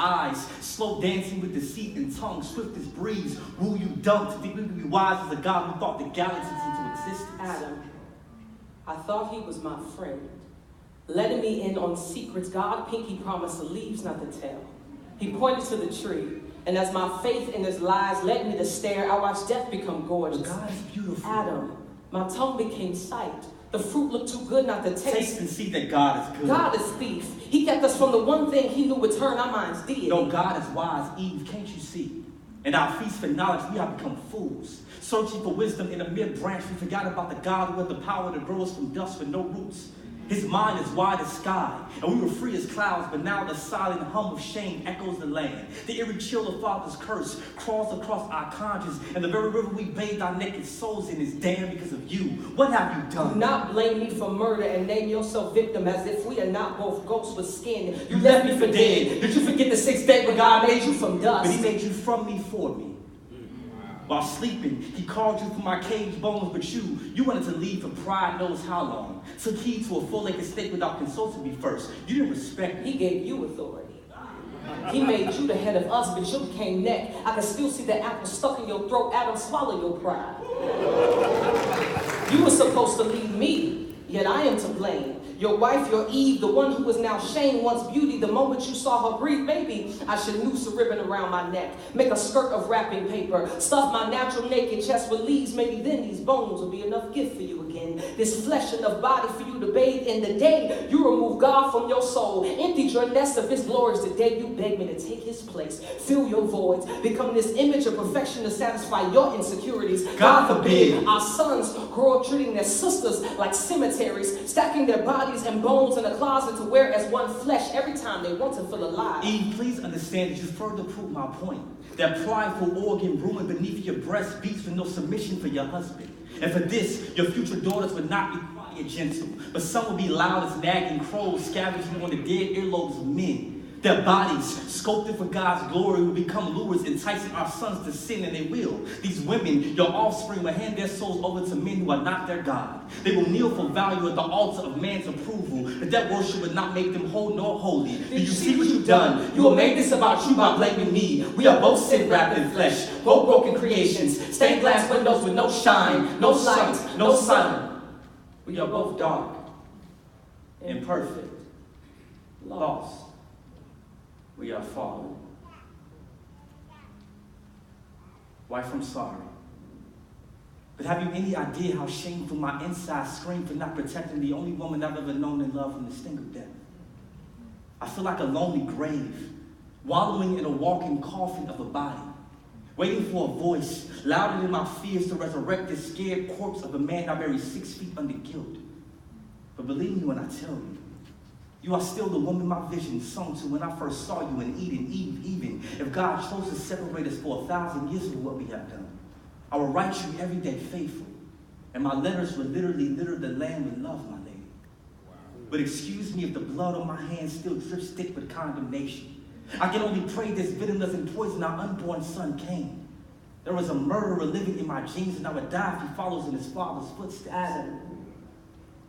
eyes, slow dancing with deceit and tongue, swift as breeze, rule you dumb to think we could be wise as a God who thought the galaxies into existence. Adam, I thought he was my friend, letting me in on secrets God pinky promised the leaves not to tell. He pointed to the tree, and as my faith in his lies led me to stare, I watched death become gorgeous. But God is beautiful. Adam, my tongue became sight. The fruit looked too good not to taste. Taste and see that God is good. God is thief. He kept us from the one thing he knew would turn our minds dead. No, God is wise. Eve, can't you see? In our feast for knowledge, we have become fools. Searching for wisdom in a mere branch, we forgot about the God who had the power to grow us from dust with no roots. His mind is wide as sky, and we were free as clouds, but now the silent hum of shame echoes the land. The eerie chill of Father's curse crawls across our conscience, and the very river we bathed our naked souls in is damned because of you. What have you done? Do not blame me for murder and name yourself victim as if we are not both ghosts with skin. You left me for dead. Did you forget the sixth day when God made you from dust? But he made you from me for me. While sleeping, he called you from my caged bones, but you wanted to leave for pride knows how long. Took heed to a full-length steak without consulting me first. You didn't respect me. He gave you authority. He made you the head of us, but you became neck. I can still see the apple stuck in your throat. Adam, swallow your pride. You were supposed to lead me, yet I am to blame. Your wife, your Eve, the one who is now shame, once beauty. The moment you saw her breathe, maybe I should noose a ribbon around my neck, make a skirt of wrapping paper, stuff my natural naked chest with leaves. Maybe then these bones will be enough gift for you again. This flesh enough body for you to bathe in. The day you remove God from your soul, emptied your nest of his glories. The day you begged me to take his place, fill your voids, become this image of perfection to satisfy your insecurities. God forbid. Our sons grow up treating their sisters like cemeteries, stacking their bodies and bones in a closet to wear as one flesh every time they want to feel alive. Eve, please understand that you further prove my point. That prideful organ ruined beneath your breast beats with no submission for your husband. And for this, your future daughters would not be quiet, gentle, but some would be loud as nagging crows scavenging on the dead earlobes of men. Their bodies, sculpted for God's glory, will become lures, enticing our sons to sin, and they will. These women, your offspring, will hand their souls over to men who are not their God. They will kneel for value at the altar of man's approval, but that worship would not make them whole nor holy. Do you see what you've done? You will make this about you by blaming me. We are both sin wrapped in flesh, both broken creations, stained glass windows with no shine, no light, no sun. We are both dark, imperfect, lost. We are fallen. Wife, I'm sorry. But have you any idea how shameful my insides scream for not protecting the only woman I've ever known and loved from the sting of death? I feel like a lonely grave, wallowing in a walking coffin of a body, waiting for a voice louder than my fears to resurrect this scared corpse of a man I buried 6 feet under guilt. But believe me when I tell you, you are still the woman my vision sung to when I first saw you in Eden. Even if God chose to separate us for 1,000 years for what we have done, I will write you every day faithful, and my letters will literally litter the land with love, my lady. Wow. But excuse me if the blood on my hands still drips thick with condemnation. I can only pray this bitterness doesn't poison our unborn son Cain. There is a murderer living in my genes, and I would die if he follows in his father's footsteps. Adam,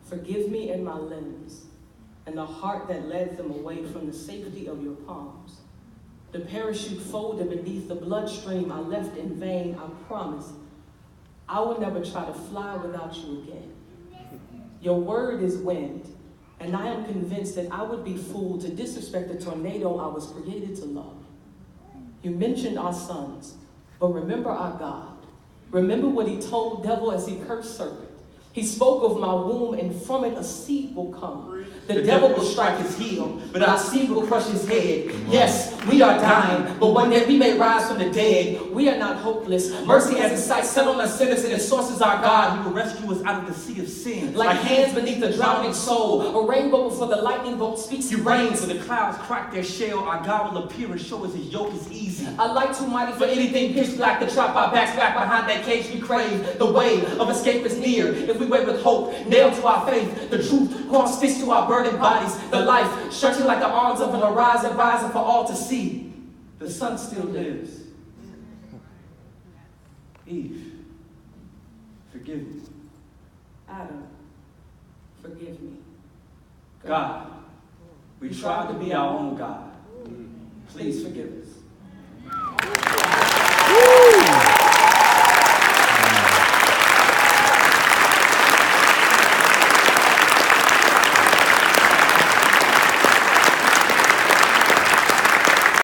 forgive me in my limbs, and the heart that led them away from the safety of your palms. The parachute folded beneath the bloodstream I left in vain. I promise I will never try to fly without you again. Your word is wind, and I am convinced that I would be fooled to disrespect the tornado I was created to love. You mentioned our sons, but remember our God. Remember what he told devil as he cursed serpent. He spoke of my womb, and from it a seed will come. The devil will strike his heel, but our seed will crush his head. Yes, we are dying, but one day we may rise from the dead. We are not hopeless. Mercy has its sights set on us sinners, and its source is our God. He will rescue us out of the sea of sin. Like hands beneath the drowning soul, a rainbow before the lightning bolt speaks. He reigns when the clouds crack their shell. Our God will appear and show us his yoke is easy. A light too mighty for anything pitch black to trap our backs back behind that cage we crave. The way of escape is near. If we wait with hope, nailed to our faith, the truth cross stitched to our burdened bodies. The life stretching like the arms of an horizon, rising for all to see. The sun still lives. Eve, forgive me. Adam, forgive me. God, we tried to be our own God. Please forgive us.